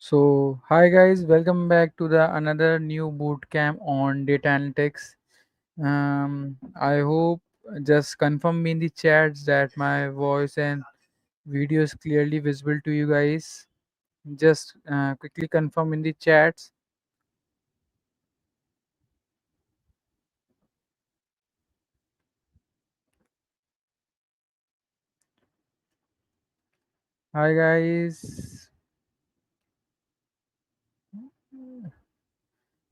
Hi guys, welcome back to the another new bootcamp on data analytics. I hope just confirm me in the chats that my voice and video is clearly visible to you guys. Just quickly confirm in the chats. Hi guys.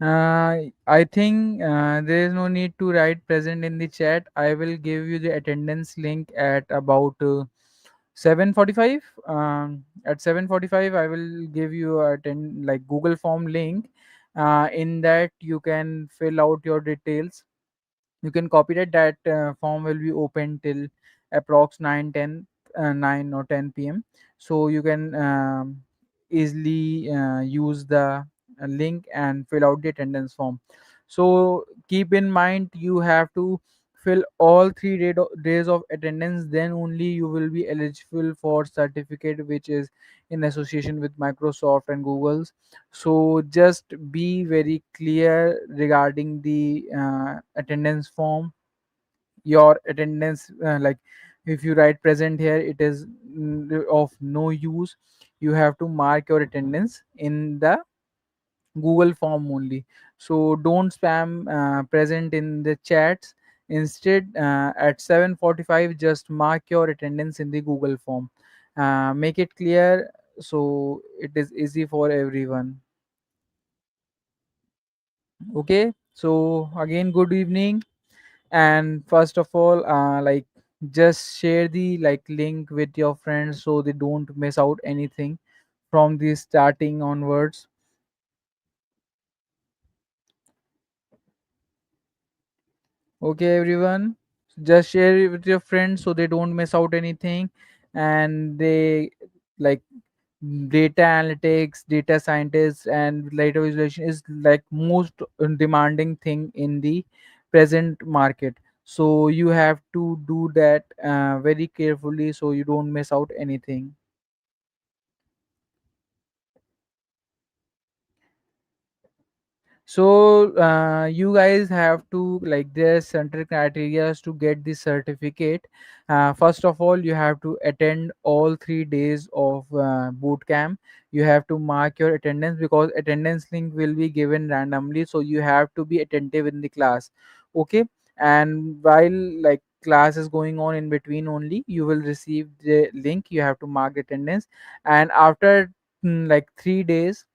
I think there is no need to write present in the chat. I will give you the attendance link at about 7:45. At 7:45, I will give you a Google Form link. In that, you can fill out your details. You can copy that form will be open till approx 9 or 10 p.m. So you can easily use the link and fill out the attendance form. So keep in mind you have to fill all days of attendance, then only you will be eligible for certificate which is in association with Microsoft and Google's. So just be very clear regarding the attendance form. Your attendance, if you write present here, it is of no use. You have to mark your attendance in the Google form only. So don't spam present in the chats. Instead, at 7:45, just mark your attendance in the Google form. Make it clear so it is easy for everyone. Okay, so again, good evening. And first of all, just share the link with your friends so they don't miss out anything from the starting onwards. Okay, everyone, just share it with your friends so they don't miss out anything, and they like data analytics, data scientists, and data visualization is like most demanding thing in the present market. So you have to do that very carefully so you don't miss out anything. So you guys have to there's central criteria to get the certificate. First of all, you have to attend all 3 days of boot camp. You have to mark your attendance because attendance link will be given randomly. So you have to be attentive in the class. Okay, and while class is going on, in between only you will receive the link. You have to mark the attendance, and after 3 days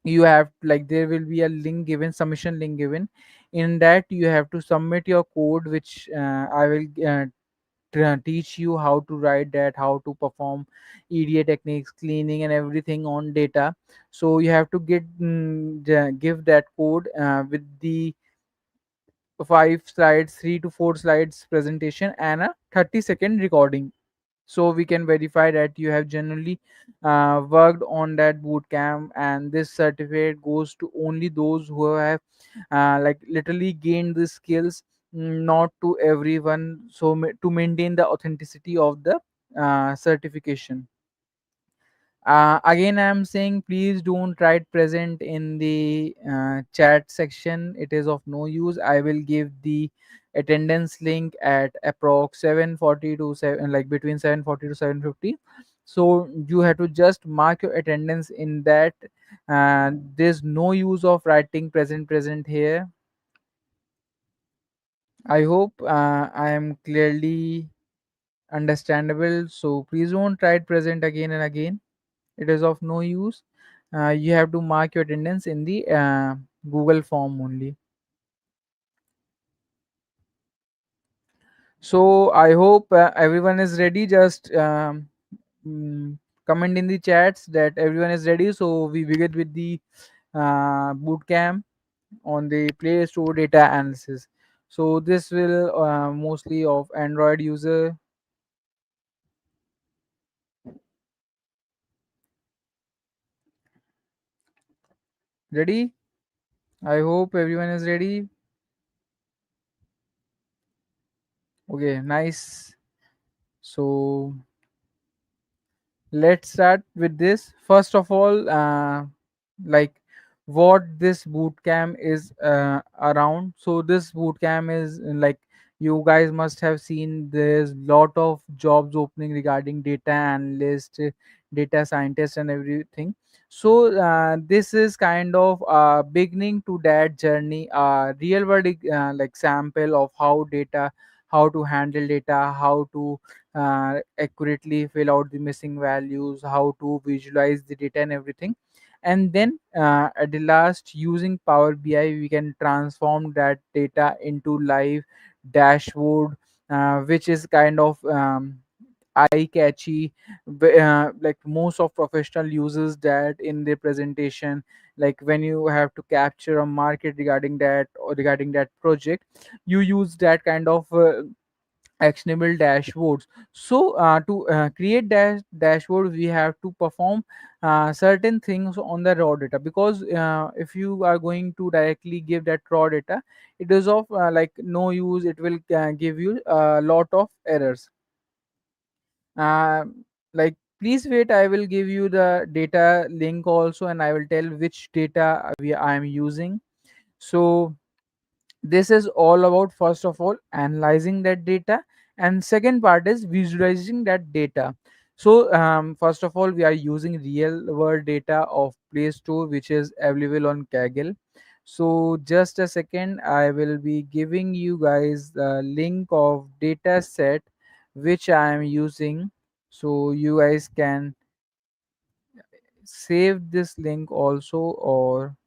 you have there will be a link given, submission link given. In that you have to submit your code, which I will teach you how to write that, how to perform EDA techniques, cleaning and everything on data. So you have to give that code with the 5 slides, 3 to 4 slides presentation and a 30-second recording, so we can verify that you have generally worked on that boot camp. And this certificate goes to only those who have literally gained the skills, not to everyone. So to maintain the authenticity of the certification. Again, I'm saying please don't write present in the chat section. It is of no use. I will give the attendance link at approx 7:40 to 7, between 7:40 to 7:50. So you have to just mark your attendance in that. There's no use of writing present here. I hope I am clearly understandable. So please don't write present again and again. It is of no use. You have to mark your attendance in the Google form only. So I hope everyone is ready. Just comment in the chats that everyone is ready, so we begin with the boot camp on the Play Store Data Analysis. So this will mostly of Android user. Ready? I hope everyone is ready. Okay, nice. So let's start with this. First of all, like what this bootcamp is around. So this bootcamp is like, you guys must have seen there's lot of jobs opening regarding data analyst, data scientist, and everything. So this is kind of beginning to that journey, real world like sample of how data, how to handle data, how to accurately fill out the missing values, how to visualize the data and everything. And then at the last, using Power BI, we can transform that data into live dashboard, which is kind of eye catchy. Like most of professional uses that in their presentation, like when you have to capture a market regarding that or regarding that project, you use that kind of actionable dashboards. So to create dashboard, we have to perform certain things on the raw data, because if you are going to directly give that raw data, it is of like no use. It will give you a lot of errors. uh, like, please wait, I will give you the data link also, and I will tell which data I am using. So this is all about, first of all, analyzing that data, and second part is visualizing that data. So first of all, we are using real world data of Play Store, which is available on Kaggle. So just a second, I will be giving you guys the link of data set which I am using, so you guys can save this link also. Or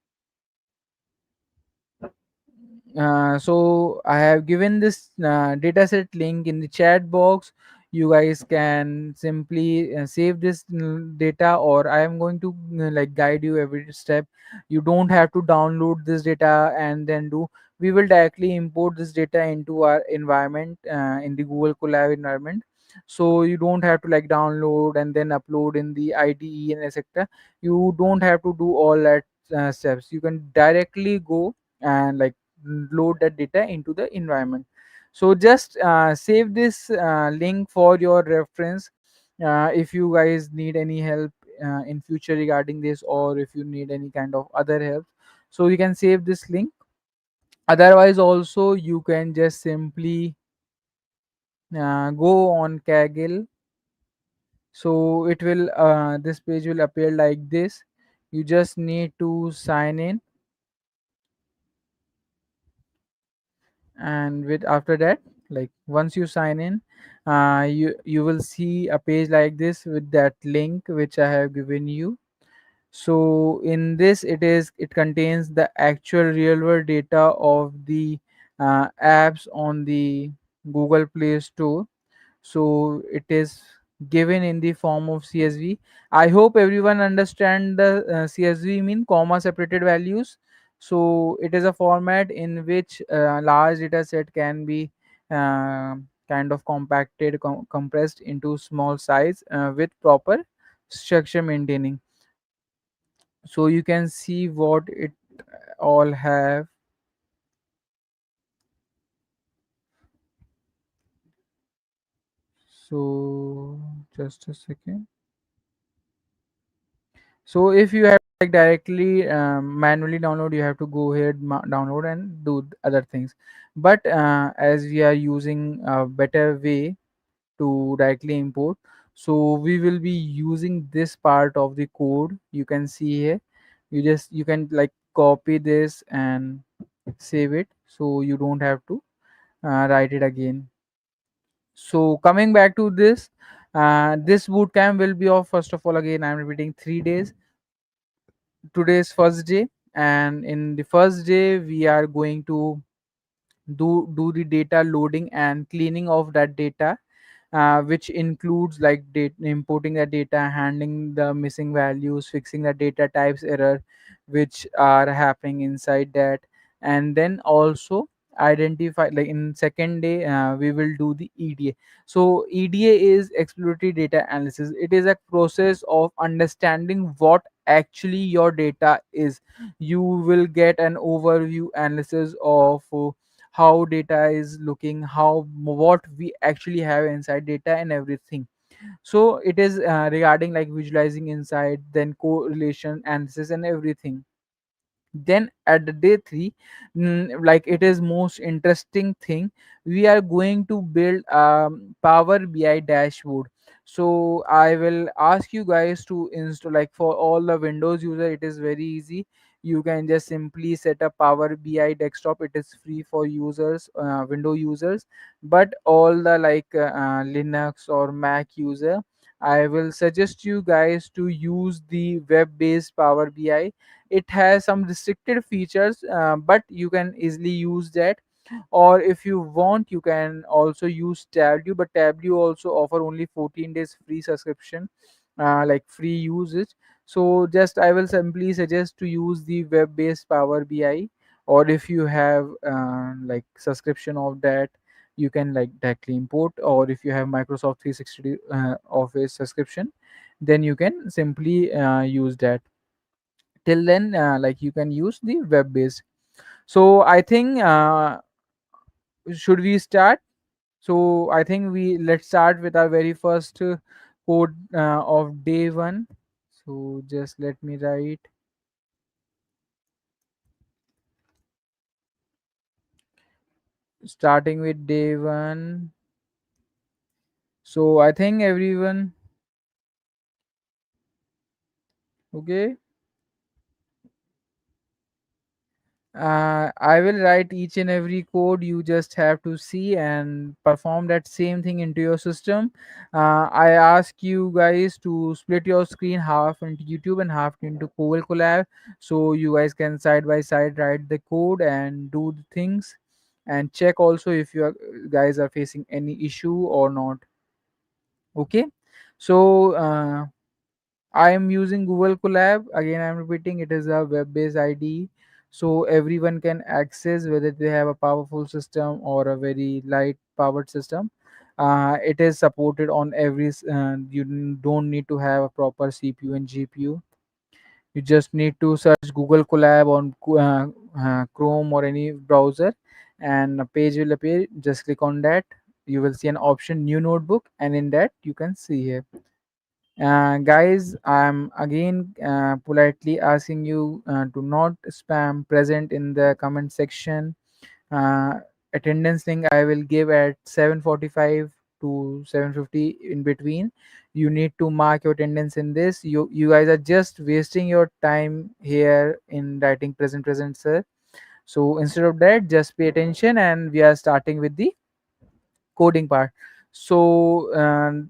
so I have given this dataset link in the chat box. You guys can simply save this data, or I am going to like guide you every step. You don't have to download this data and then do. We will directly import this data into our environment in the Google Colab environment. So you don't have to like download and then upload in the IDE and etc. You don't have to do all that steps. You can directly go and like load that data into the environment. So just save this link for your reference if you guys need any help in future regarding this, or if you need any kind of other help, so you can save this link. Otherwise also, you can just simply go on Kaggle. So it will this page will appear like this. You just need to sign in, and with after that, like once you sign in, you will see a page like this with that link which I have given you. So in this, it contains the actual real world data of the apps on the Google Play Store. So it is given in the form of CSV. I hope everyone understand the CSV mean comma separated values. So it is a format in which large data set can be uh, kind of compacted, compressed into small size with proper structure maintaining. So you can see what it all have. So just a second. So if you have like directly manually download, you have to go ahead download and do other things. But as we are using a better way to directly import, so we will be using this part of the code. You can see here. You can like copy this and save it, so you don't have to write it again. So coming back to this, this bootcamp will be of, first of all, again I'm repeating, 3 days. Today's first day, and in the first day we are going to do the data loading and cleaning of that data, which includes like importing the data, handling the missing values, fixing the data types error which are happening inside that, and then also identify, like in second day we will do the EDA. So EDA is exploratory data analysis. It is a process of understanding what actually your data is. You will get an overview analysis of how data is looking, how what we actually have inside data and everything. So it is regarding like visualizing insight, then correlation analysis and everything. Then at the day 3, like it is most interesting thing, we are going to build Power BI dashboard. So I will ask you guys to install, like for all the Windows user it is very easy. You can just simply set up Power BI desktop. It is free for users, Window users. But all the Linux or Mac user, I will suggest you guys to use the web based Power BI. It has some restricted features, but you can easily use that. Or if you want, you can also use Tableau, but Tableau also offer only 14 days free subscription, like free usage. So just I will simply suggest to use the web based Power BI. Or if you have like subscription of that, you can like directly import. Or if you have Microsoft 360 Office subscription, then you can simply use that. Till then, like you can use the web based. So I think, should we start? So I think we let's start with our very first code of day 1. So just let me write, starting with day 1. So I think everyone, okay. I will write each and every code. You just have to see and perform that same thing into your system. I ask you guys to split your screen half into YouTube and half into Google Colab, so you guys can side by side write the code and do the things, and check also if guys are facing any issue or not. Okay, so I am using Google Colab. Again, I'm repeating, it is a web-based IDE, so everyone can access whether they have a powerful system or a very light-powered system. It is supported on you don't need to have a proper CPU and GPU. You just need to search Google Colab on Chrome or any browser, and a page will appear. Just click on that. You will see an option, New Notebook, and in that you can see here. Guys, I'm again politely asking you to not spam present in the comment section. Uh, Attendance link I will give at 7:45 to 7:50 in between. You need to mark your attendance in this. You guys are just wasting your time here in writing present, sir. So instead of that, just pay attention, and we are starting with the coding part. So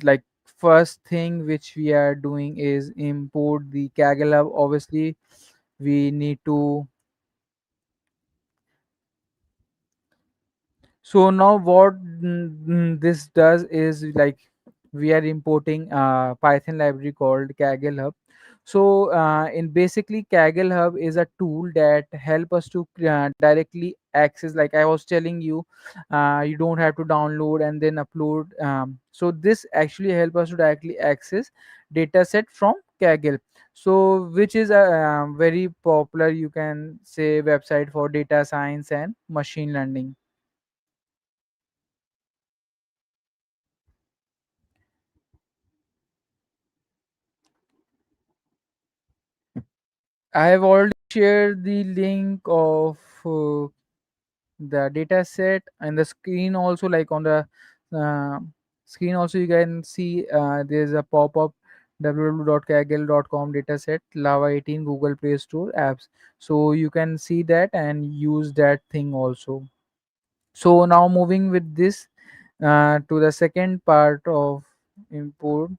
like first thing which we are doing is import the Kaggle hub. Obviously we need to. So now what this does is like we are importing a Python library called Kaggle Hub. So in basically Kaggle Hub is a tool that help us to directly access. Like I was telling you, you don't have to download and then upload. So this actually help us to directly access data set from Kaggle. So which is a very popular, you can say, website for data science and machine learning. I have already shared the link of the data set and the screen also. Like on the uh, screen also you can see there's a pop-up www.kaggle.com dataset lava 18 Google Play Store apps. So you can see that and use that thing also. So now moving with this to the second part of import.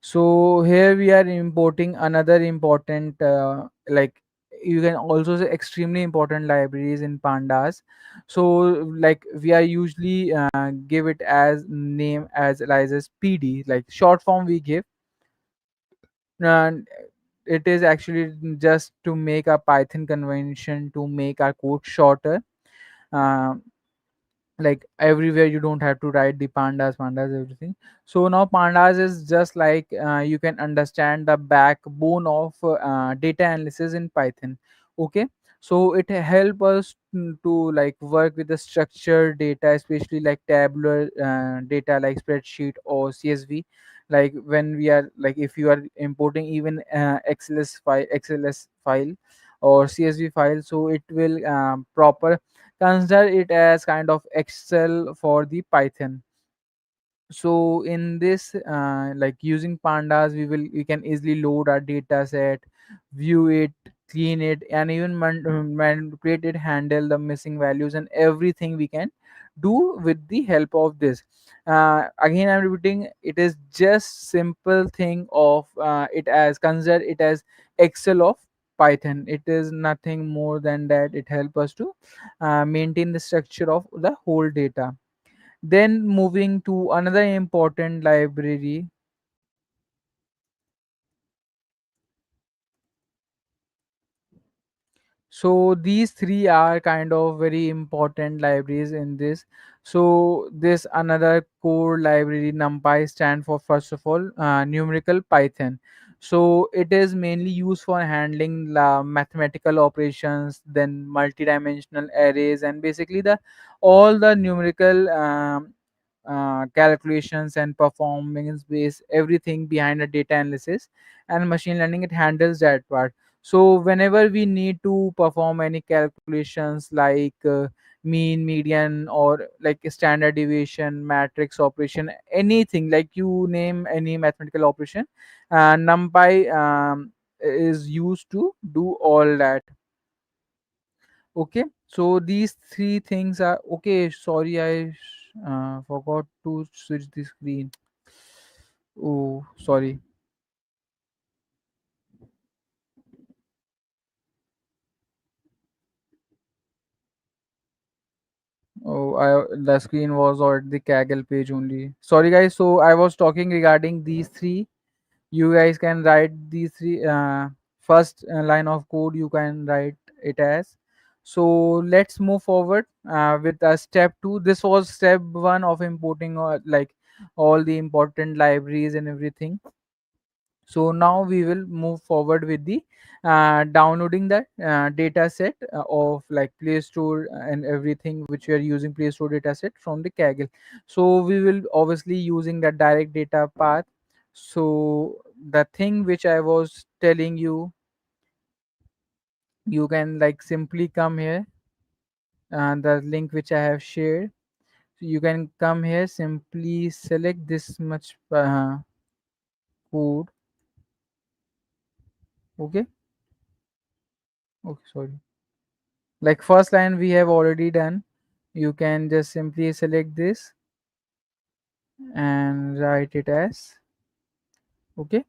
So here we are importing another important, like you can also say extremely important libraries in Pandas. So like we are usually give it as name as PD, like short form we give. And it is actually just to make a Python convention to make our code shorter. Uh, like everywhere you don't have to write the pandas everything. So now pandas is just like you can understand the backbone of data analysis in Python. Okay, So it help us to like work with the structured data, especially like tabular data like spreadsheet or CSV. Like when we are like if you are importing even XLS file or CSV file, so it will proper consider it as kind of Excel for the Python. So in this like using pandas, we can easily load our data set, view it, clean it, and even manipulate it, handle the missing values and everything we can do with the help of this. Again, I'm repeating, it is just simple thing of it as consider it as Excel of Python. It is nothing more than that. It helps us to maintain the structure of the whole data. Then moving to another important library. So these three are kind of very important libraries in this. So this another core library NumPy stand for, first of all, numerical Python. So it is mainly used for handling mathematical operations, then multidimensional arrays, and basically the all the numerical calculations and performance based everything behind a data analysis and machine learning. It handles that part. So whenever we need to perform any calculations like mean, median, or like a standard deviation, matrix operation, anything like you name any mathematical operation, NumPy is used to do all that. Okay, so these three things are okay. Sorry, I forgot to switch the screen. Oh, sorry. Oh, the screen was on the Kaggle page only. Sorry, guys. So I was talking regarding these three. You guys can write these three. First line of code you can write it as. So let's move forward with step two. This was step one of importing like all the important libraries and everything. So now we will move forward with the downloading the data set of like Play Store and everything which we are using Play Store data set from the Kaggle. So we will obviously using the direct data path. So the thing which I was telling you, you can like simply come here, the link which I have shared. So you can come here, simply select this much code. Okay, okay, sorry. Like first line we have already done. You can just simply select this and write it as okay.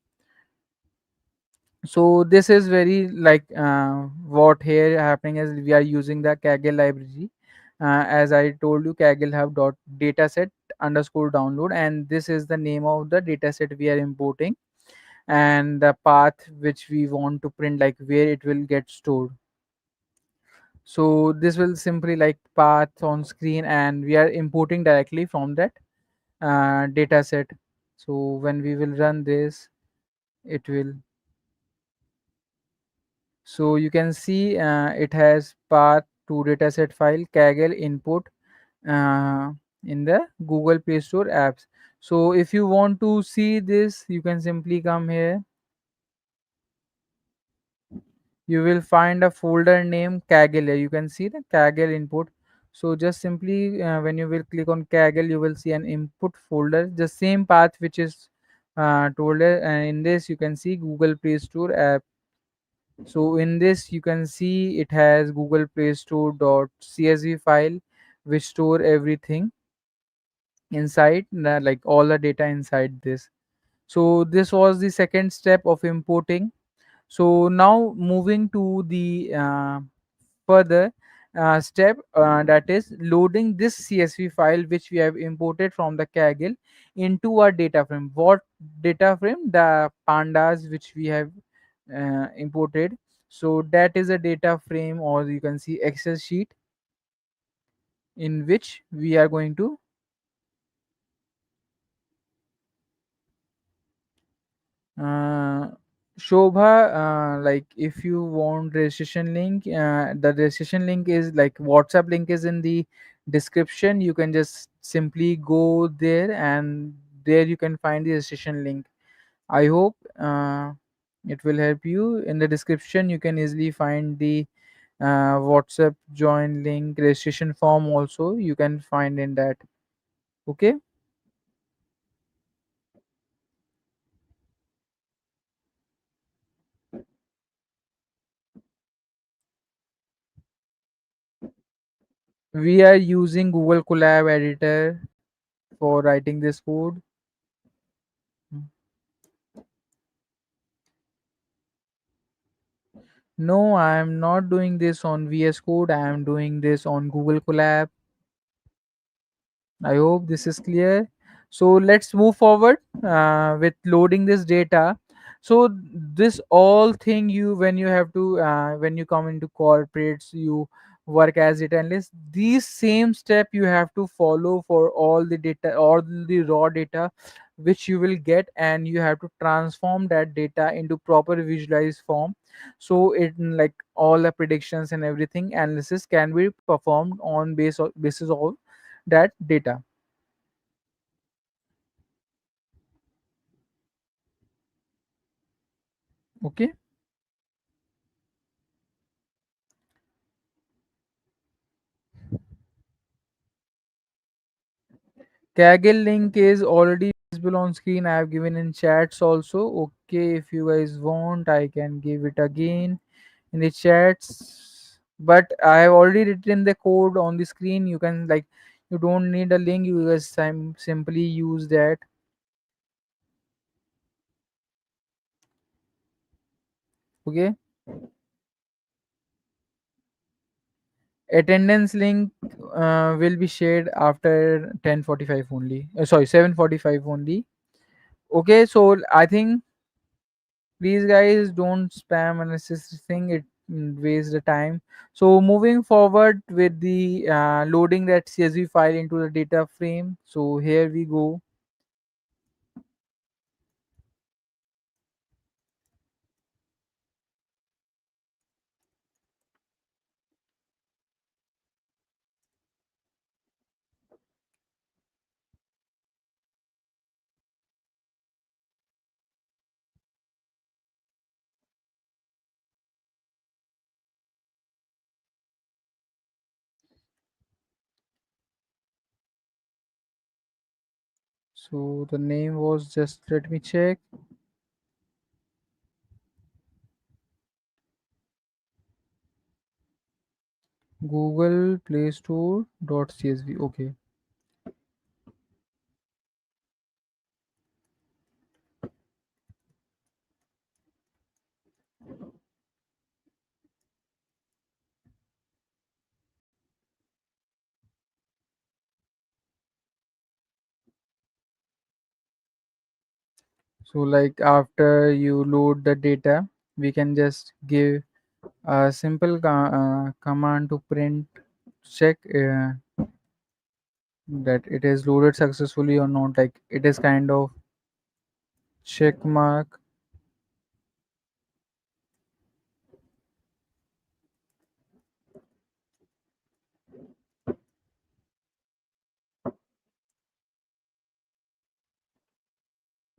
So this is very like what here happening is we are using the Kaggle library. As I told you, Kaggle have dot dataset underscore download, and this is the name of the dataset we are importing, and the path which we want to print, like where it will get stored. So this will simply like path on screen, and we are importing directly from that data set. So when we will run this, it will, so you can see it has path to dataset file Kaggle input uh, in the Google Play Store apps. So if you want to see this, you can simply come here. You will find a folder named Kaggle here. You can see the Kaggle input. So just simply when you will click on Kaggle, you will see an input folder, the same path which is told here. And in this, you can see Google Play Store app. So in this, you can see it has Google Play Store .csv file, which store everything inside, like all the data inside this. So this was the second step of importing. So now moving to the further step, that is loading this CSV file which we have imported from the Kaggle into our data frame. What data frame? The pandas which we have imported. So that is a data frame, or you can see Excel sheet in which we are going to uh, Shobha, like if you want registration link, the registration link is like WhatsApp link is in the description. You can just simply go there, and there you can find the registration link. I hope it will help you. In the description, you can easily find the WhatsApp join link, registration form also you can find in that. Okay, we are using Google Colab editor for writing this code. No, I am not doing this on VS Code. I am doing this on Google Colab. I hope this is clear. So let's move forward with loading this data. So this all thing you when you have to when you come into corporates, you work as data analyst. These same step you have to follow for all the data, all the raw data which you will get, and you have to transform that data into proper visualized form. So it like all the predictions and everything analysis can be performed on basis of that data. Okay, Kaggle link is already visible on screen. I have given in chats also. Okay, if you guys want, I can give it again in the chats. But I have already written the code on the screen. You can like, you don't need a link. You guys simply use that. Okay, attendance link will be shared after 10:45 only. Sorry, 7:45 only. Okay, so I think please guys don't spam unnecessary thing, it wastes the time. So moving forward with the loading that CSV file into the data frame. So here we go. So the name was, just let me check, Google Play Store .csv. Okay, so like after you load the data, we can just give a simple command to print, check that it is loaded successfully or not, like it is kind of check mark.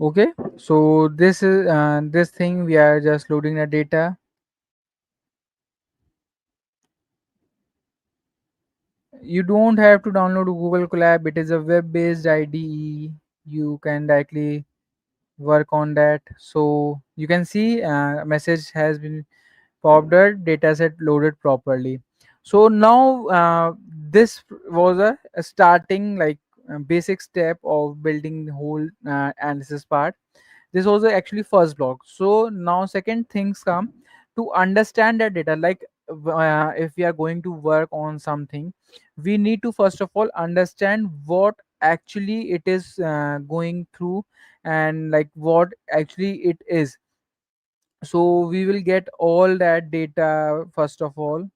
Okay, so this is this thing we are just loading the data. You don't have to download Google Colab. It is a web-based IDE. You can directly work on that. So you can see message has been popped up, dataset loaded properly. So now this was a starting like basic step of building the whole analysis part. This was the actually first block. So now second things come to understand that data, like if we are going to work on something, we need to first of all understand what actually it is going through, and like what actually it is. So we will get all that data first of all.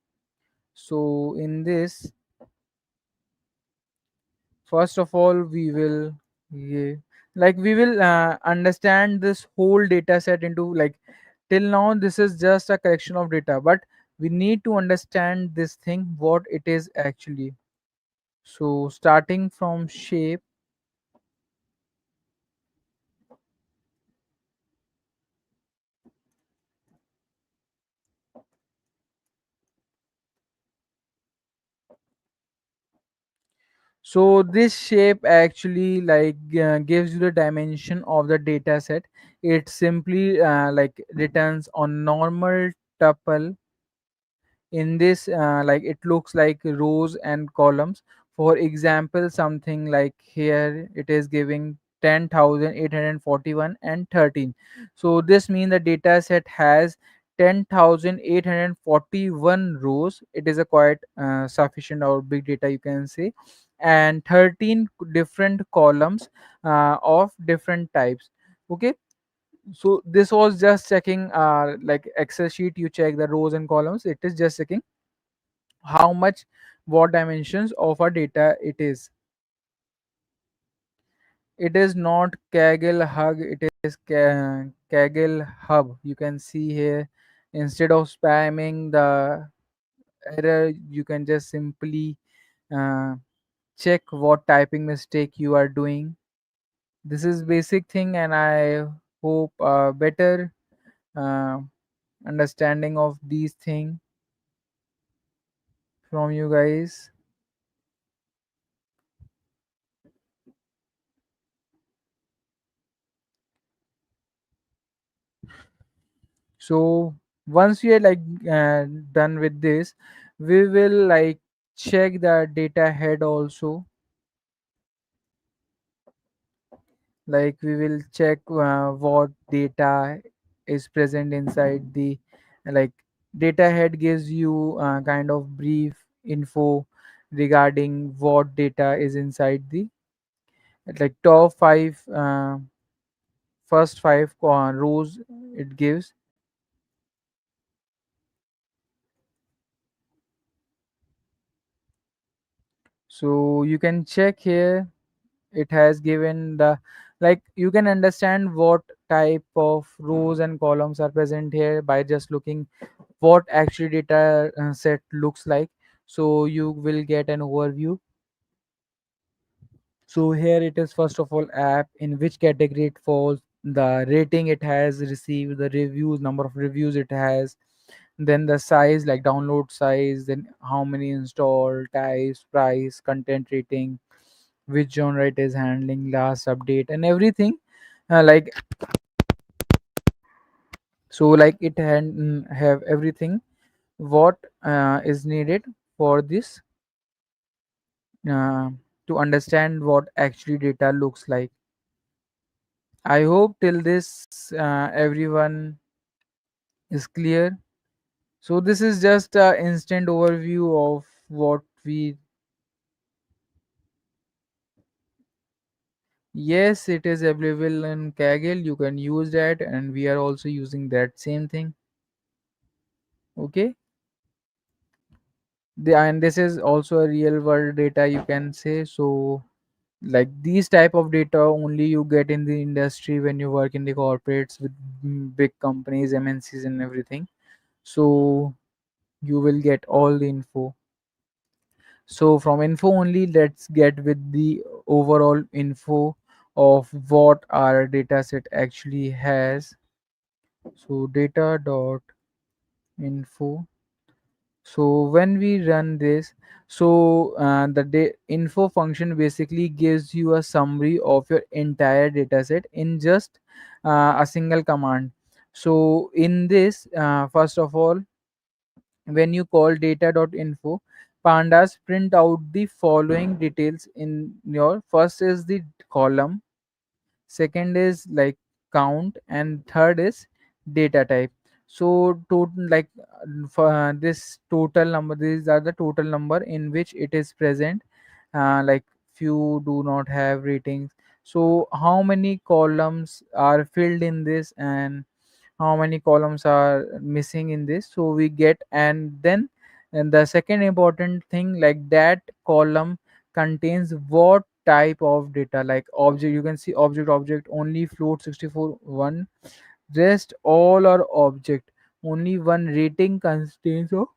So in this, first of all we will, yeah, like we will understand this whole data set into like Till now this is just a collection of data, but we need to understand this thing what it is actually. So starting from shape. So this shape actually gives you the dimension of the data set. It simply returns on normal tuple. In this it looks like rows and columns. For example, something like here it is giving 10,841 and 13. So this means the data set has 10,841 rows. It is a quite sufficient or big data, you can say, and 13 different columns of different types. Okay, so this was just checking like excel sheet. You check the rows and columns, it is just checking how much, what dimensions of a data it is. It is not kaggle hug, it is kaggle hub. You can see here, instead of spamming the error, you can just simply uh, check what typing mistake you are doing. This is basic thing, and I hope better uh, understanding of these things from you guys. So once we are done with this, we will check the data head also. Like we will check what data is present inside the like data head gives you kind of brief info regarding what data is inside the top five first five rows it gives. So you can check here, it has given the you can understand what type of rows and columns are present here by just looking what actually data set looks like. So you will get an overview. So here it is, first of all, app, in which category it falls, the rating it has received, the reviews, number of reviews it has, then the size, like download size, then how many install types, price, content rating, which genre it is handling, last update, and everything. Like so, it have everything what is needed for this uh, to understand what actually data looks like. I hope till this everyone is clear. So this is just a instant overview of what we. Yes, it is available in Kaggle. You can use that, and we are also using that same thing. Okay. And this is also a real world data, you can say. So these type of data only you get in the industry when you work in the corporates with big companies, MNCs, and everything. So you will get all the info. So from info only, let's get with the overall info of what our data set actually has. So data dot info. So when we run this, so the info function basically gives you a summary of your entire data set in just a single command. So in this, first of all, when you call data.info, pandas print out the following details in your. First is the column, second is count, and third is data type. So total for this total number, these are the total number in which it is present. Few do not have ratings. So how many columns are filled in this, and how many columns are missing in this, so we get. And then, and the second important thing, that column contains what type of data, like object. You can see object only float 64 one, Rest all are object. Only one rating contains of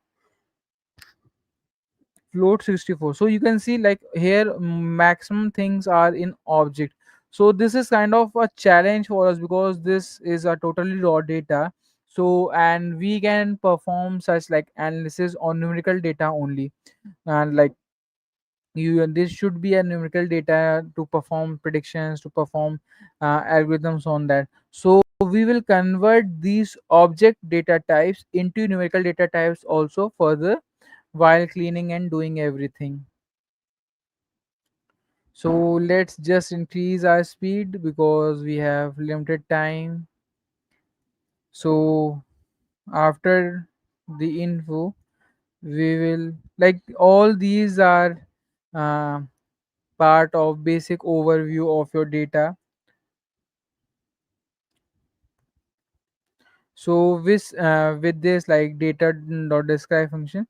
float 64. So you can see like here maximum things are in object. So this is kind of a challenge for us because this is a totally raw data. So and we can perform such like analysis on numerical data only, and like you this should be a numerical data to perform predictions, to perform algorithms on that. So we will convert these object data types into numerical data types also further while cleaning and doing everything. So let's just increase our speed because we have limited time. So after the info, we will like all these are uh, part of basic overview of your data. So with this like data dot describe function,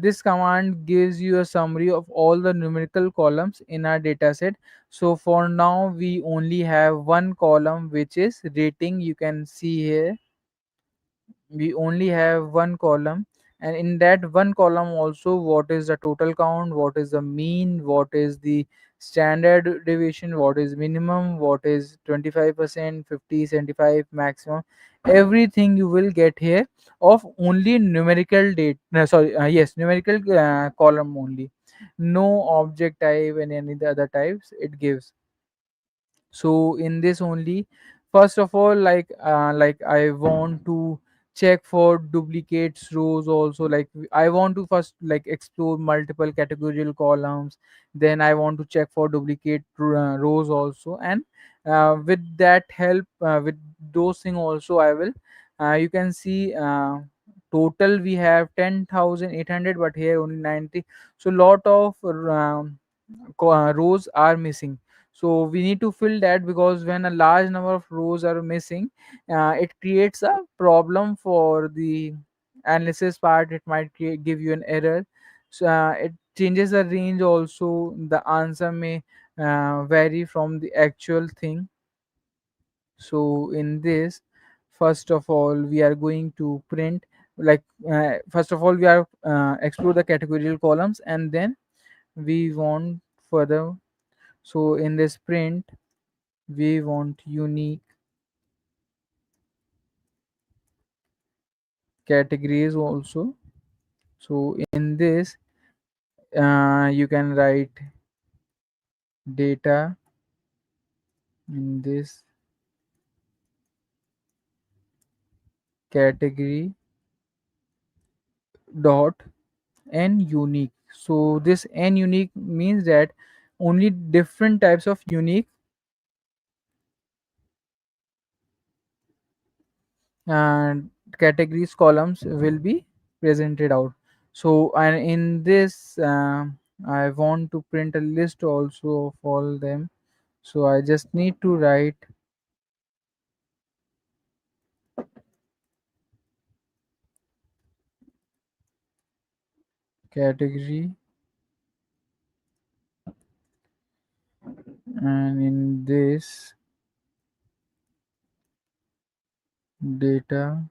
this command gives you a summary of all the numerical columns in our data set. So for now we only have one column which is rating. You can see here we only have one column, and in that one column also what is the total count, what is the mean, what is the standard deviation, what is minimum, what is 25%, 50, 75 maximum. Everything you will get here of only numerical data, no, sorry, yes, numerical column only, no object type and any the other types it gives. So in this only, first of all like I want to check for duplicates rows also. Like I want to first like explore multiple categorical columns, then I want to check for duplicate rows also. And with that help, with those thing also I will you can see total we have 10,800 but here only 90. So lot of rows are missing. So we need to fill that because when a large number of rows are missing, it creates a problem for the analysis part. It might give you an error. So it changes the range also. The answer may vary from the actual thing. So in this, first of all we are going to print like first of all we are explore the categorical columns, and then we want further. So in this print we want unique categories also. So in this you can write data in this category dot n unique. So this n unique means that only different types of unique and categories columns will be presented out. So and in this I want to print a list also of all them. So I just need to write category, and in this data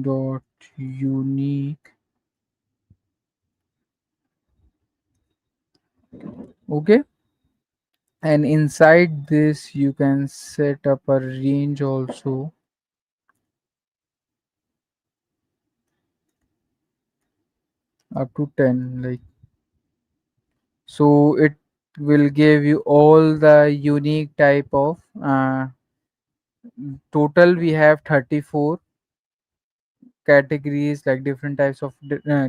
dot unique. Okay, and inside this you can set up a range also up to 10 like. So it will give you all the unique type of total we have 34 categories, like different types of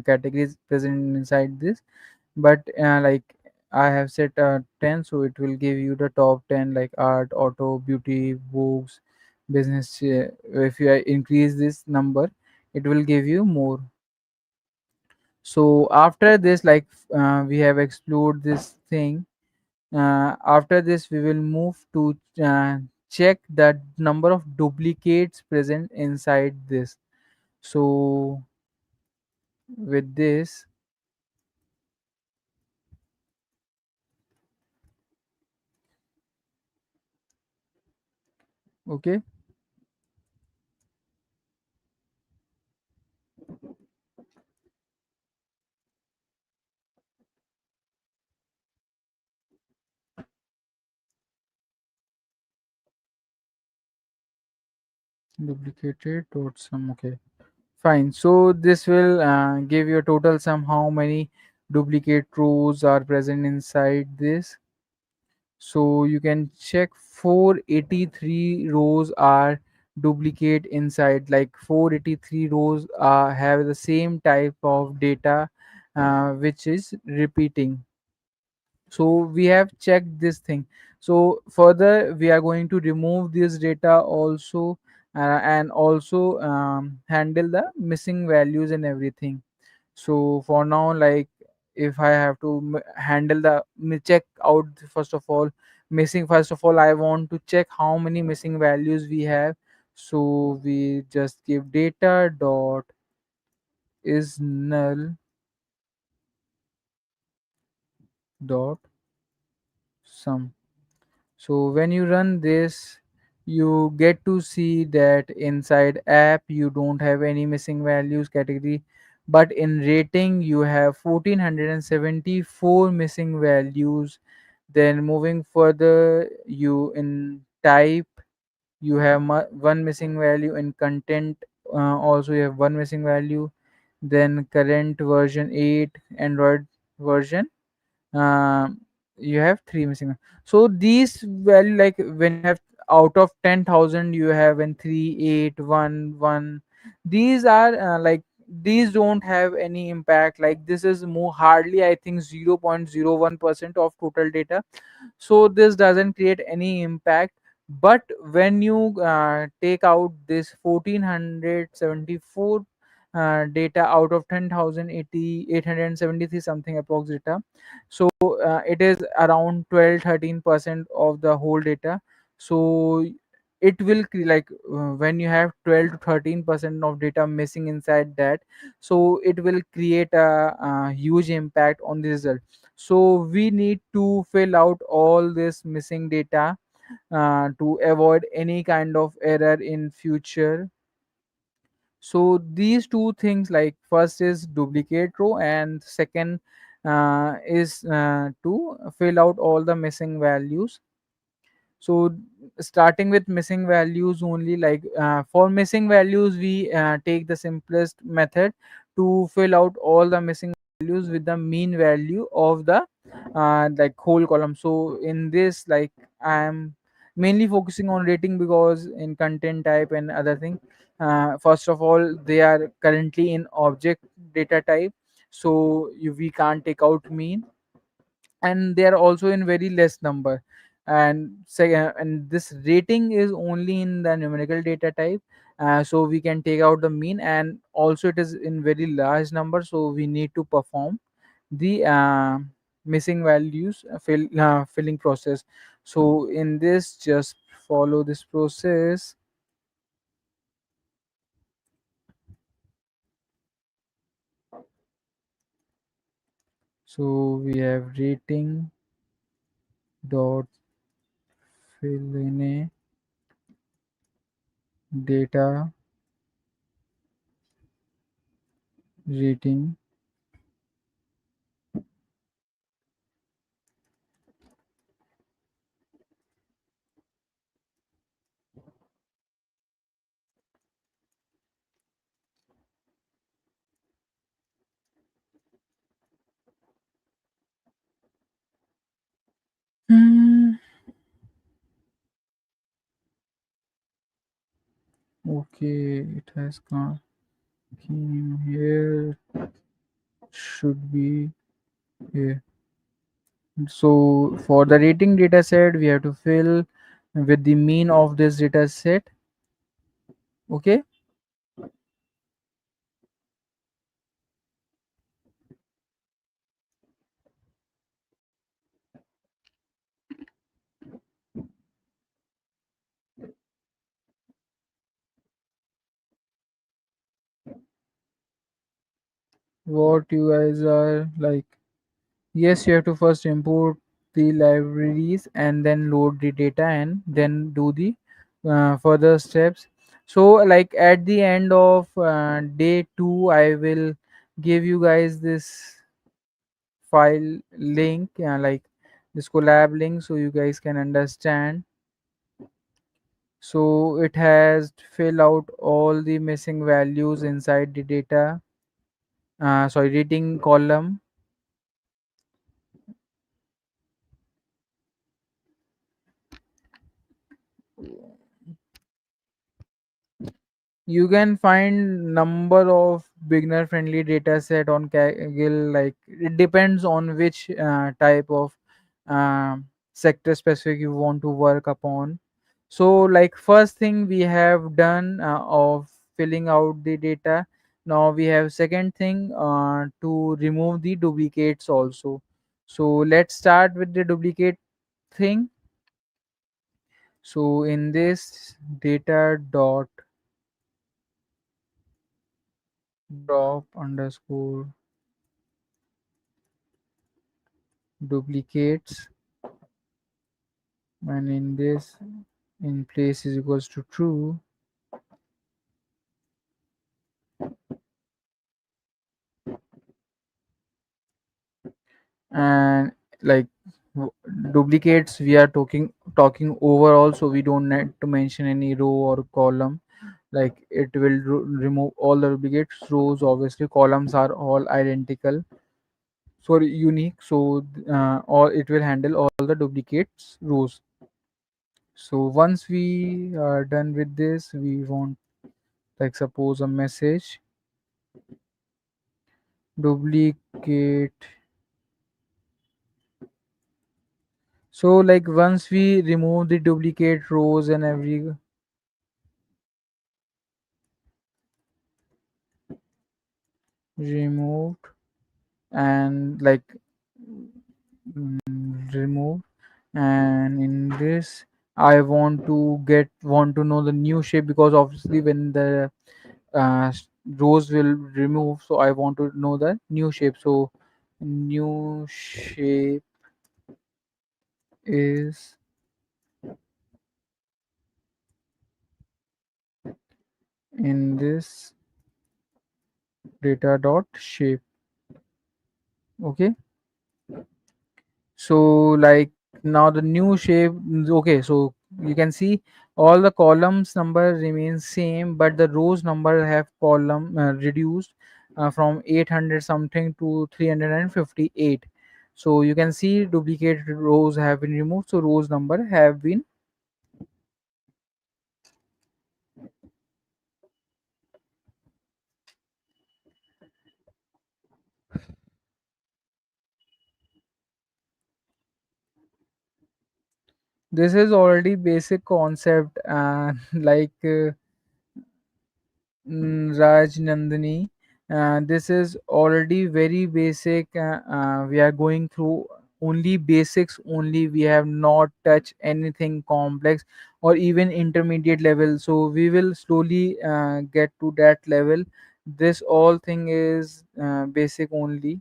categories present inside this. But like I have set 10, so it will give you the top 10 like art, auto, beauty, books, business. If you increase this number it will give you more. So after this like we have explored this thing. After this we will move to check the number of duplicates present inside this. So with this, okay, duplicated dot sum. Okay, fine. So this will give you a total sum how many duplicate rows are present inside this. So you can check 483 rows are duplicate inside, like 483 rows have the same type of data which is repeating. So we have checked this thing. So further we are going to remove this data also, and also handle the missing values and everything. So for now, like, if I have to handle the check out, first of all, missing, first of all I want to check how many missing values we have. So we just give data dot is null dot sum. So when you run this, you get to see that inside app you don't have any missing values category, but in rating you have 1474 missing values. Then moving further, you in type you have one missing value, in content also you have one missing value. Then current version 8 Android version, um, you have three missing. So these value, like when you have out of 10,000 you have in 3 8 1 1, these are these don't have any impact. Like this is more hardly, I think, 0.01% of total data. So this doesn't create any impact. But when you take out this 1474 data out of 10,873 something approx data, so it is around 12-13% of the whole data. So it will when you have 12 to 13% of data missing inside that, so it will create a huge impact on the result. So we need to fill out all this missing data to avoid any kind of error in future. So these two things, like first is duplicate row and second is to fill out all the missing values. So starting with missing values only, like for missing values we take the simplest method to fill out all the missing values with the mean value of the like whole column. So in this, like, I am mainly focusing on rating because in content type and other thing, first of all they are currently in object data type, so we can't take out mean, and they are also in very less number. And second, and this rating is only in the numerical data type, so we can take out the mean, and also it is in very large number, so we need to perform the missing values filling process. So in this, just follow this process. So we have rating dot fill in a data rating. Hmm. Okay, it has gone. Here should be here. So for the rating data set, we have to fill with the mean of this data set. Okay. what you guys are like. Yes, you have to first import the libraries and then load the data and then do the further steps. So, like at the end of day two, I will give you guys this file link, like this collab link, so you guys can understand. So, it has fill out all the missing values inside the data. Sorry, rating column. You can find number of beginner friendly data set on Kaggle. Like it depends on which type of sector specific you want to work upon. So like first thing we have done of filling out the data. Now we have second thing to remove the duplicates also. So let's start with the duplicate thing. So in this data dot drop underscore duplicates, and in this in place is equals to true, and like w- duplicates we are talking overall, so we don't need to mention any row or column. Like it will remove all the duplicates. Rows obviously, columns are all identical, so unique, so all it will handle all the duplicates rows. So once we are done with this, we want, like suppose a message duplicate. So like once we remove the duplicate rows and every removed, and like remove, and in this I want to know the new shape, because obviously when the uh, rows will remove, so I want to know the new shape. So new shape is in this data dot shape. Okay, so like now the new shape. Okay, so you can see all the columns number remains same, but the rows number have column reduced from 800 something to 358. So you can see duplicate rows have been removed, so rows number have been. This is already basic concept, like Raj Nandini. This is already very basic. We are going through only basics only. We have not touched anything complex or even intermediate level. So we will slowly get to that level. This all thing is basic only.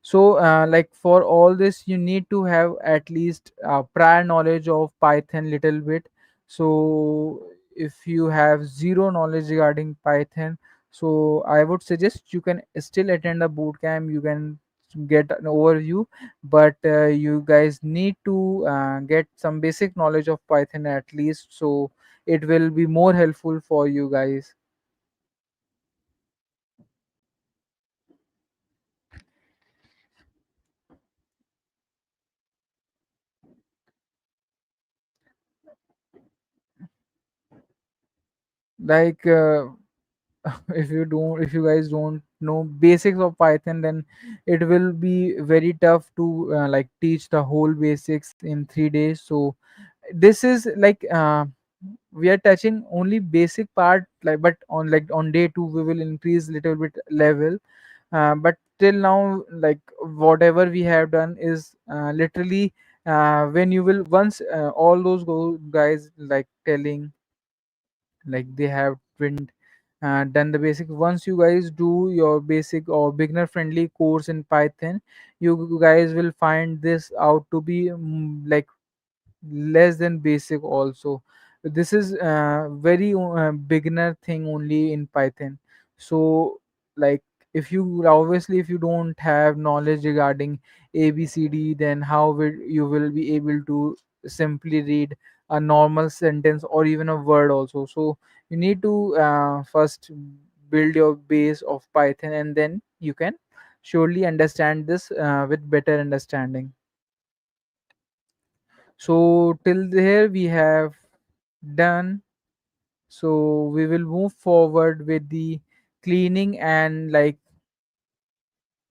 So, like for all this, you need to have at least prior knowledge of Python little bit. So, if you have zero knowledge regarding Python, so I would suggest you can still attend a bootcamp. You can get an overview, but you guys need to get some basic knowledge of Python at least. So, it will be more helpful for you guys. Like. If you guys don't know basics of Python, then it will be very tough to like teach the whole basics in 3 days. So this is like we are touching only basic part, like, but on day two we will increase little bit level, but till now, like whatever we have done is literally when you will once all those guys like telling, like they have print. done the basic. Once you guys do your basic or beginner friendly course in Python, you guys will find this out to be like less than basic also. This is very beginner thing only in Python. So like, if you obviously, if you don't have knowledge regarding ABCD, then how will you will be able to simply read a normal sentence or even a word also. So you need to first build your base of Python, and then you can surely understand this with better understanding. So till here we have done. So we will move forward with the cleaning and like,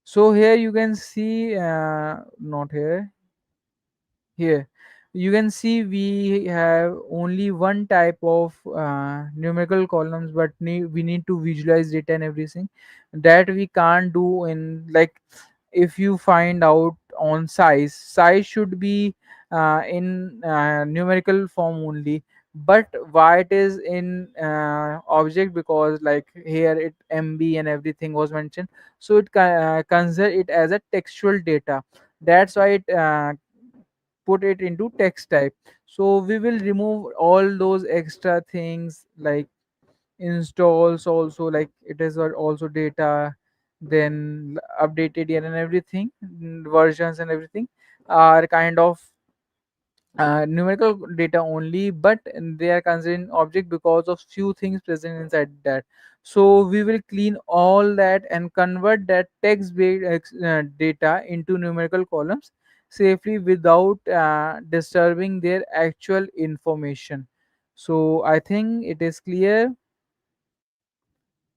so here you can see not here, here you can see we have only one type of numerical columns, but we need to visualize data and everything that we can't do in like, if you find out on size should be in numerical form only. But why it is in object, because like here it MB and everything was mentioned, so it consider it as a textual data. That's why it put it into text type. So we will remove all those extra things like installs also, like it is also data, then updated year and everything, versions and everything are kind of numerical data only, but they are considered object because of few things present inside that. So we will clean all that and convert that text based data into numerical columns safely without disturbing their actual information. So I think it is clear,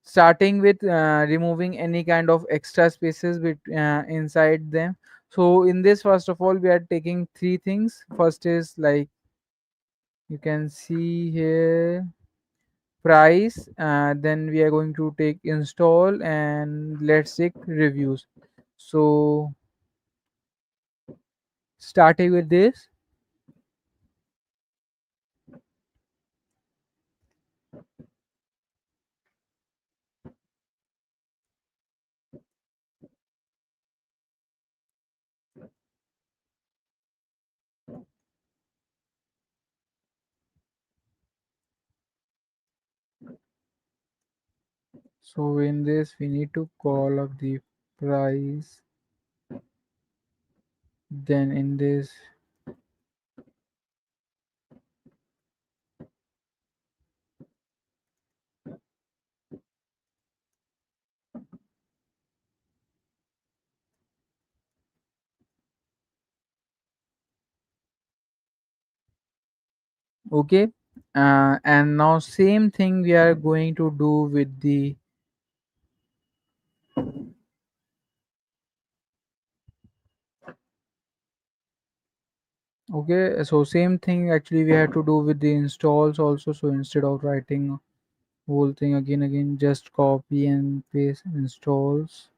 starting with removing any kind of extra spaces inside them. So in this, first of all, we are taking three things. First is like, you can see here, price, then we are going to take install, and let's take reviews. So starting with this, so in this we need to call up the price, then in this, okay. And now same thing we are going to do with the, okay, so same thing actually we have to do with the installs also. So instead of writing whole thing again, just copy and paste installs.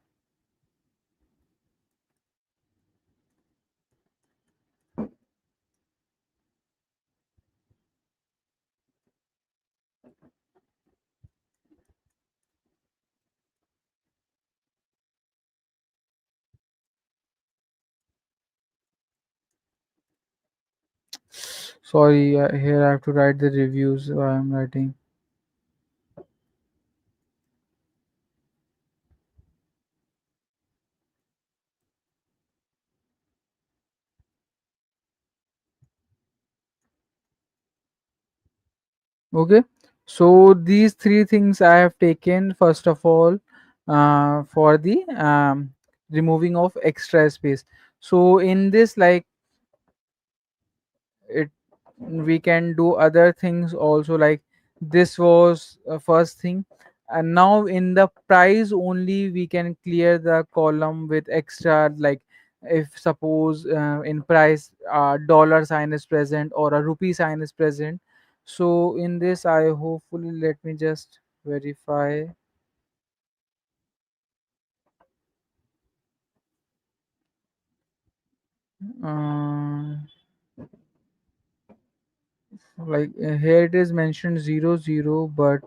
Sorry, here I have to write the reviews I'm writing. Okay, so these three things I have taken first of all for the removing of extra space. So in this, like, it, we can do other things also, like this was first thing. And now in the price only we can clear the column with extra, like if suppose in price dollar sign is present or a rupee sign is present. So in this, I hopefully, let me just verify. uh, like here it is mentioned 00, but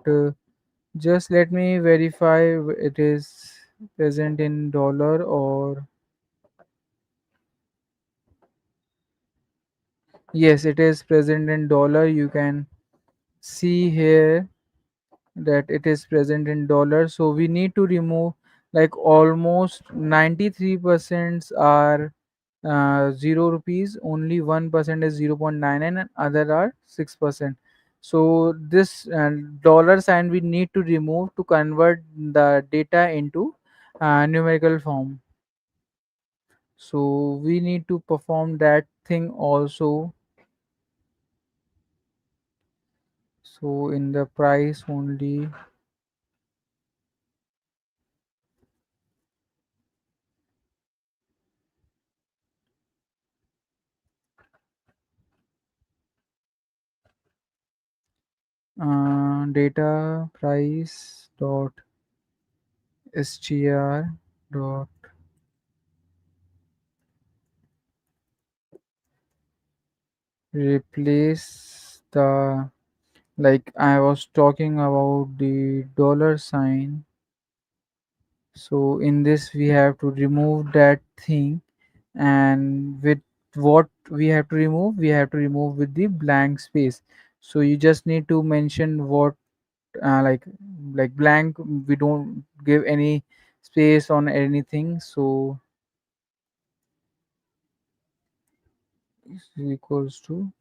Just let me verify it is present in dollar or yes, it is present in dollar. You can see here that it is present in dollar. So we need to remove like almost 93% are 0 rupees, only 1% is 0.99 and other are 6%. So this dollar sign we need to remove to convert the data into numerical form. So we need to perform that thing also. So in the price only, data price dot str dot replace the, like I was talking about the dollar sign. So in this we have to remove that thing, and with what we have to remove, we have to remove with the blank space. So you just need to mention what like blank, we don't give any space on anything. So is equals to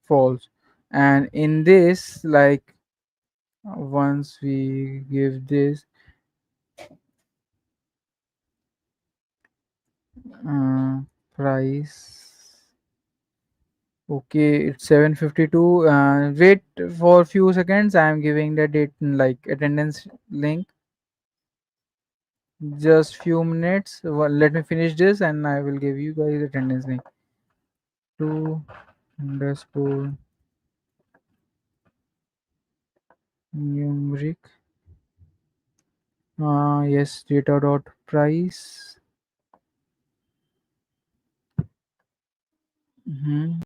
false. And in this, like once we give this uh, price, okay, it's 7:52. Wait for a few seconds, I am giving the date like attendance link. Just few minutes. Well, let me finish this and I will give you guys attendance link. To underscore numeric, yes, data dot price. Mhm.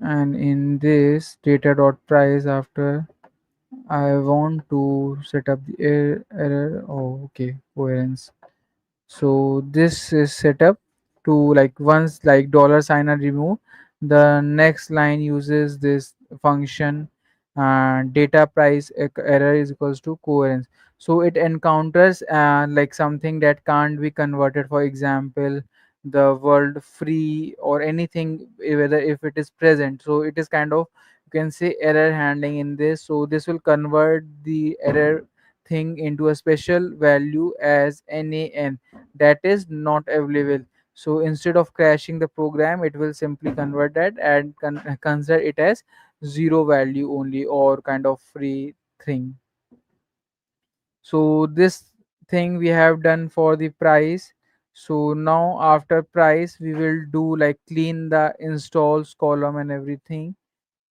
And in this data dot price, after I want to set up the error. Oh, okay, coherence. So this is set up to like once like dollar sign are removed, the next line uses this function data price error is equals to coherence. So it encounters like something that can't be converted, for example the word free or anything, whether if it is present. So it is kind of, you can say, error handling in this. So this will convert the error thing into a special value as nan that is not available. So instead of crashing the program, it will simply convert that and consider it as zero value only, or kind of free thing. So this thing we have done for the price. So now after price we will do like clean the installs column and everything.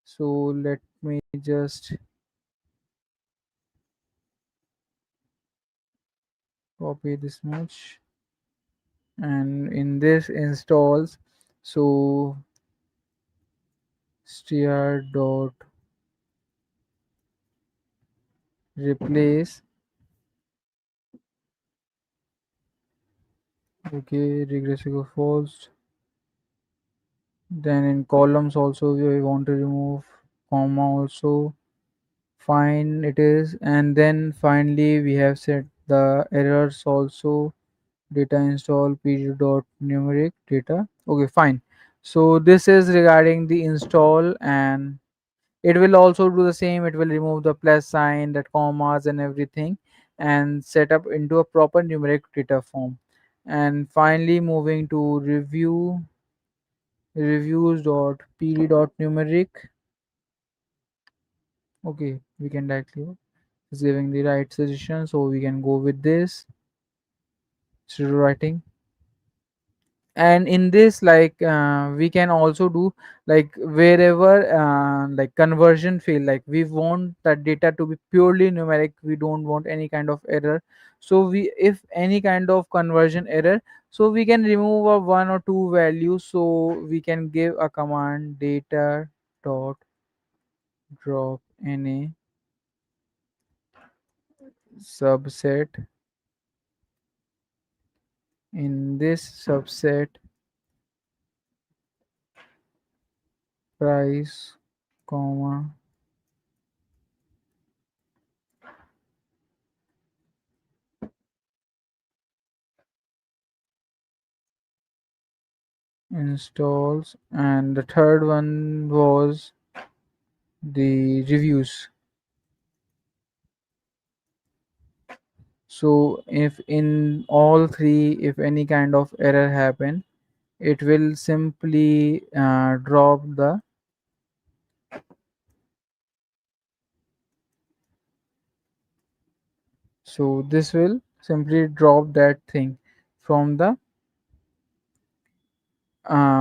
So let me just copy this much, and in this installs, so str dot replace, okay, regressive or false. Then in columns also we want to remove comma also, fine it is. And then finally we have set the errors also, data install period dot numeric data, okay, fine. So this is regarding the install, and it will also do the same. It will remove the plus sign, that commas and everything, and set up into a proper numeric data form. And finally moving to reviews dot pd dot numeric, okay, we can directly, it's giving the right suggestion, so we can go with this. Still writing. And in this, like we can also do, like wherever like conversion fail, like we want the data to be purely numeric, we don't want any kind of error. So we, if any kind of conversion error, so we can remove a one or two values. So we can give a command data dot drop any subset. In this subset, price, comma, installs, and the third one was the reviews. So if in all three, if any kind of error happen, it will simply drop the, so this will simply drop that thing from the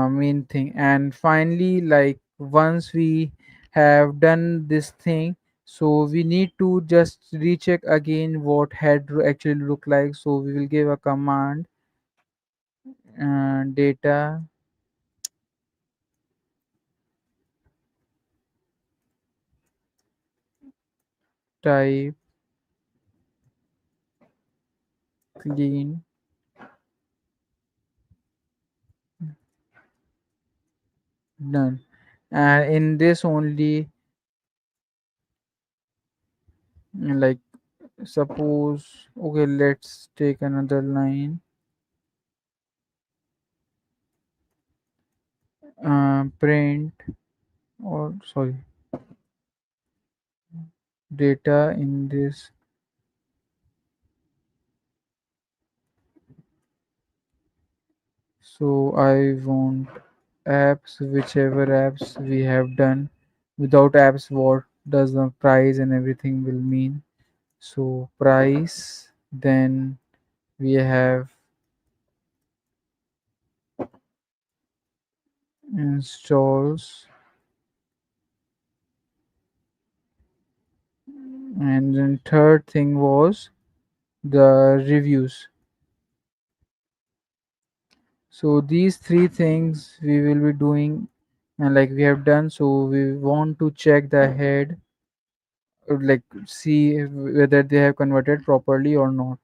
main thing. And finally, like once we have done this thing, so we need to just recheck again what had actually look like. So we will give a command data type clean done. And in this only, like suppose, okay, let's take another line, print, or sorry, data in this. So I want apps, whichever apps we have done. Without apps, what does the price and everything will mean? So price, then we have installs, and then third thing was the reviews. So these three things we will be doing, and like we have done. So we want to check the head, like see whether they have converted properly or not.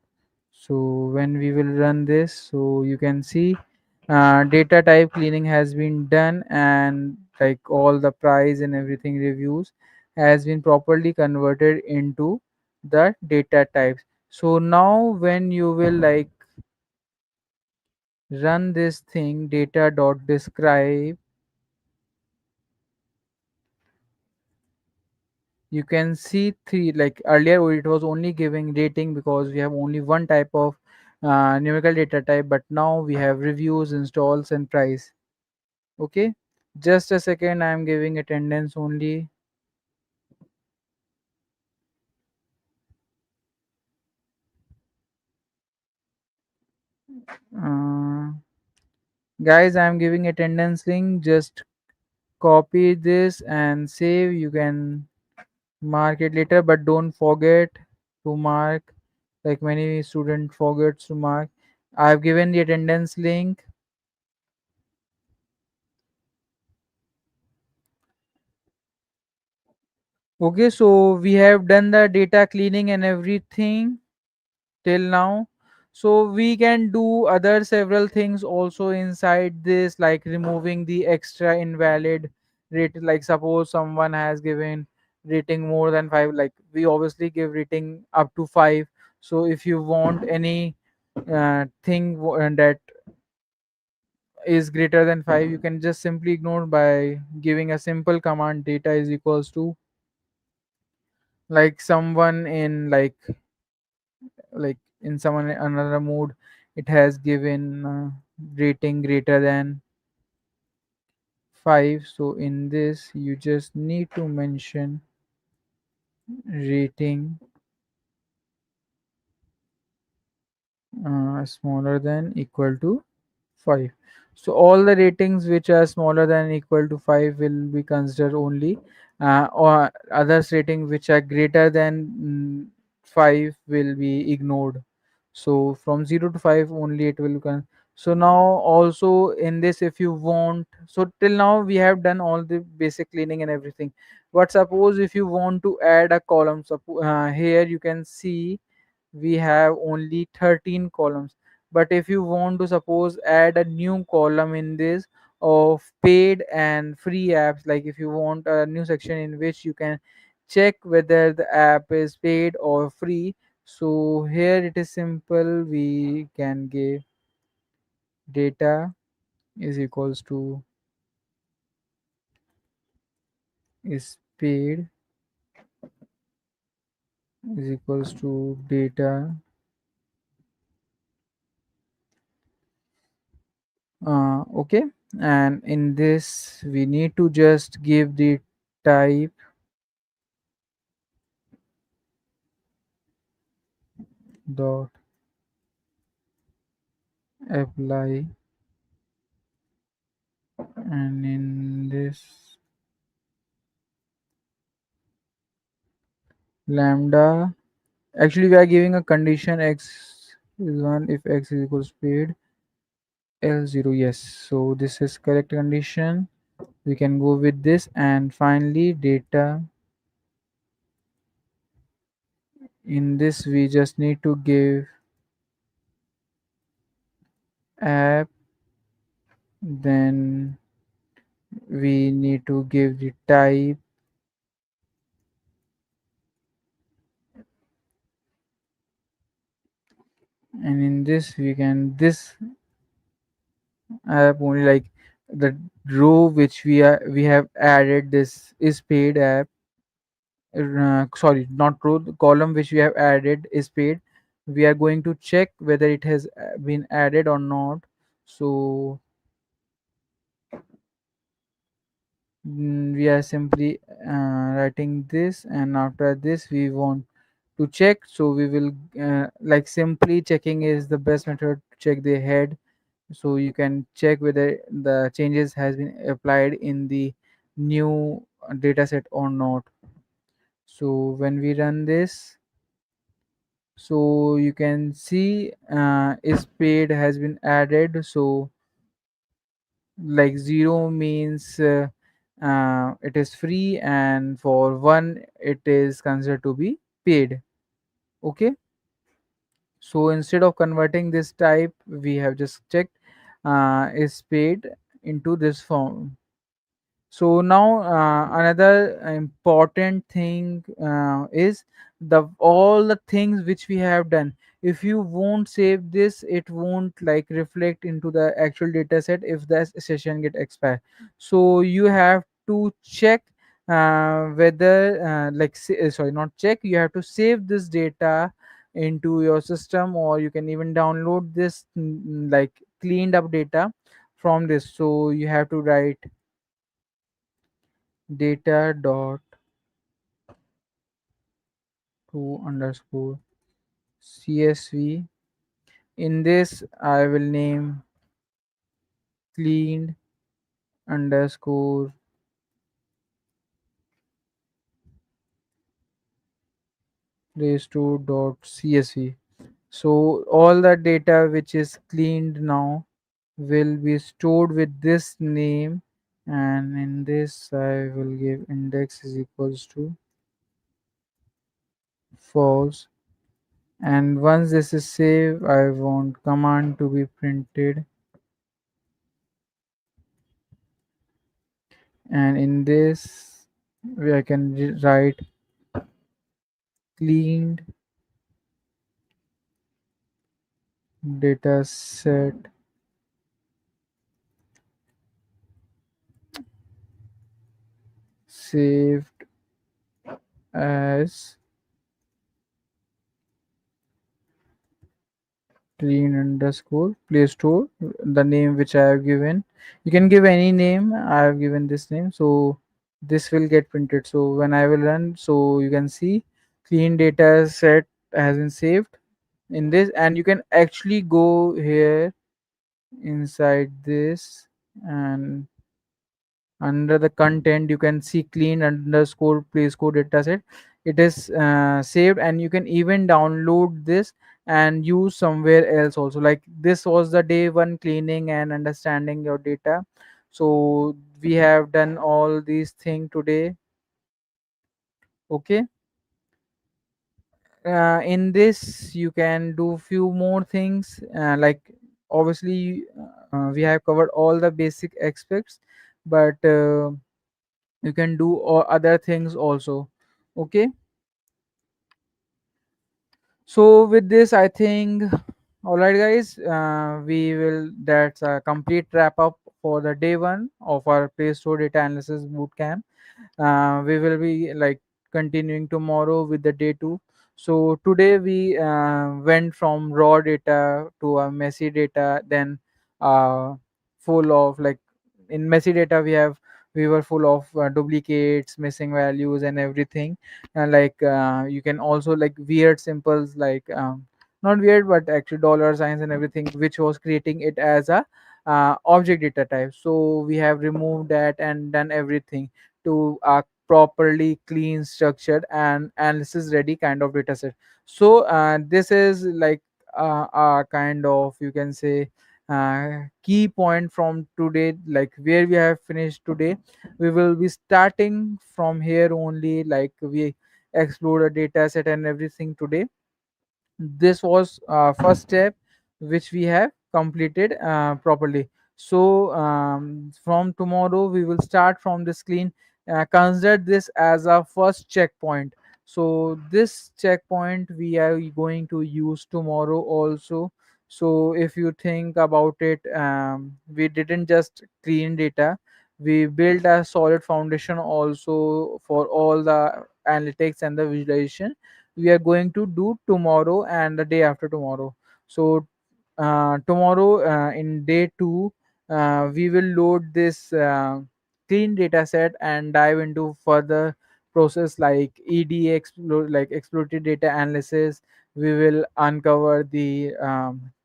So when we will run this, so you can see data type cleaning has been done, and like all the price and everything reviews has been properly converted into the data types. So now when you will like run this thing data dot describe, you can see three, like earlier it was only giving rating because we have only one type of numerical data type, but now we have reviews, installs, and price. Okay, just a second, I am giving attendance only. uh, Guys, I am giving attendance link, just copy this and save. You can mark it later, but don't forget to mark, like many student forgets to mark. I have given the attendance link. Okay, so we have done the data cleaning and everything till now. So we can do other several things also inside this, like removing the extra invalid rate. Like suppose someone has given rating more than 5, like we obviously give rating up to 5. So if you want any that is greater than 5, you can just simply ignore by giving a simple command data is equals to, like someone in like in someone in another mode, it has given rating greater than 5. So in this you just need to mention rating smaller than equal to 5. So all the ratings which are smaller than equal to 5 will be considered only, or others rating which are greater than 5 will be ignored. So from 0 to 5 only it will come. So now also in this, if you want, so till now we have done all the basic cleaning and everything. But suppose if you want to add a column, here you can see we have only 13 columns. But if you want to suppose add a new column in this of paid and free apps, like if you want a new section in which you can check whether the app is paid or free, so here it is simple. We can give data is equals to is paid is equals to data. Okay, and in this we need to just give the type dot apply, and in this lambda, actually we are giving a condition x is 1 if x is equals paid, l0, yes, so this is correct condition. We can go with this. And finally data, in this we just need to give app, then we need to give the type, and in this we can this app only, like the row which we have added, this is paid app, sorry, not row, the column which we have added is paid. We are going to check whether it has been added or not. So we are simply writing this, and after this we want to check. So we will like simply checking is the best method to check the head, so you can check whether the changes has been applied in the new data set or not. So when we run this, so you can see is paid has been added. So like 0 means it is free, and for 1 it is considered to be paid. Okay, so instead of converting this type, we have just checked is paid into this form. So now another important thing is the all the things which we have done. If you won't save this, it won't like reflect into the actual data set if the session get expired. So you have to check whether sorry, not check, you have to save this data into your system, or you can even download this like cleaned up data from this. So you have to write data dot to underscore csv. In this I will name cleaned underscore playstore dot csv. So all the data which is cleaned now will be stored with this name, and in this I will give index is equals to false. And once this is saved, I want command to be printed, and in this I can write cleaned data set saved as clean underscore play store, the name which I have given. You can give any name, I have given this name. So this will get printed. So when I will run, so you can see clean data set has been saved in this, and you can actually go here inside this, and under the content you can see clean underscore playscore dataset. It is saved, and you can even download this and use somewhere else also. Like this was the day one cleaning and understanding your data. So we have done all these things today. Okay. In this you can do few more things, like obviously we have covered all the basic aspects, but you can do all other things also. Okay. So with this, I think, all right, guys, we will. That's a complete wrap up for the day one of our Play Store Data Analysis Bootcamp. We will be like continuing tomorrow with the day two. So today we went from raw data to a messy data, then full of like in messy data we were full of duplicates, missing values, and everything. And like you can also like weird symbols, like not weird but actually dollar signs and everything, which was creating it as a object data type. So we have removed that and done everything to properly clean, structured, and analysis ready kind of data set. So this is like a kind of, you can say, key point from today, like where we have finished today. We will be starting from here only, like we explore the data set and everything today. This was first step which we have completed properly. So from tomorrow we will start from this clean. Consider this as a first checkpoint. So this checkpoint we are going to use tomorrow also. So if you think about it, we didn't just clean data, we built a solid foundation also for all the analytics and the visualization we are going to do tomorrow and the day after tomorrow. So tomorrow in day two, we will load this clean data set and dive into further process like EDA, like explorative data analysis. We will uncover the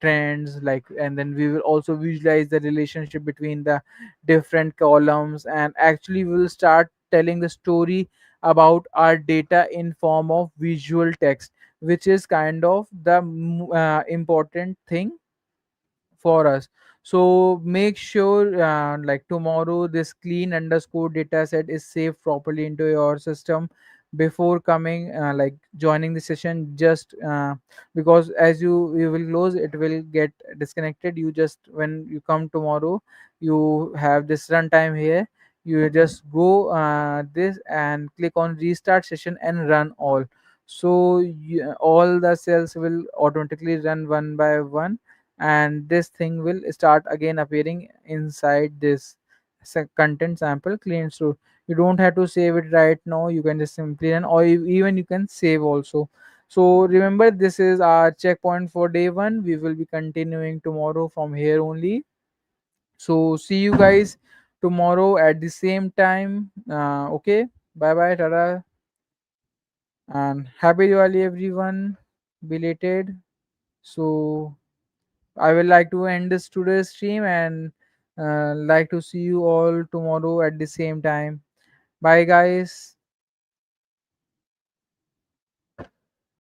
trends, like, and then we will also visualize the relationship between the different columns, and actually we will start telling the story about our data in form of visual text, which is kind of the important thing for us. So make sure like tomorrow this clean underscore data set is saved properly into your system before coming like joining the session. Just because as you will close, it will get disconnected. You just, when you come tomorrow, you have this runtime here. You just go this and click on restart session and run all. So all the cells will automatically run one by one, and this thing will start again appearing inside this content sample clean store. You don't have to save it right now, you can just simply run, or even you can save also. So remember, this is our checkpoint for day one. We will be continuing tomorrow from here only. So see you guys tomorrow at the same time. Okay, bye bye, tada, and happy Diwali everyone, belated. So I will like to end this today's stream, and like to see you all tomorrow at the same time. Bye, guys.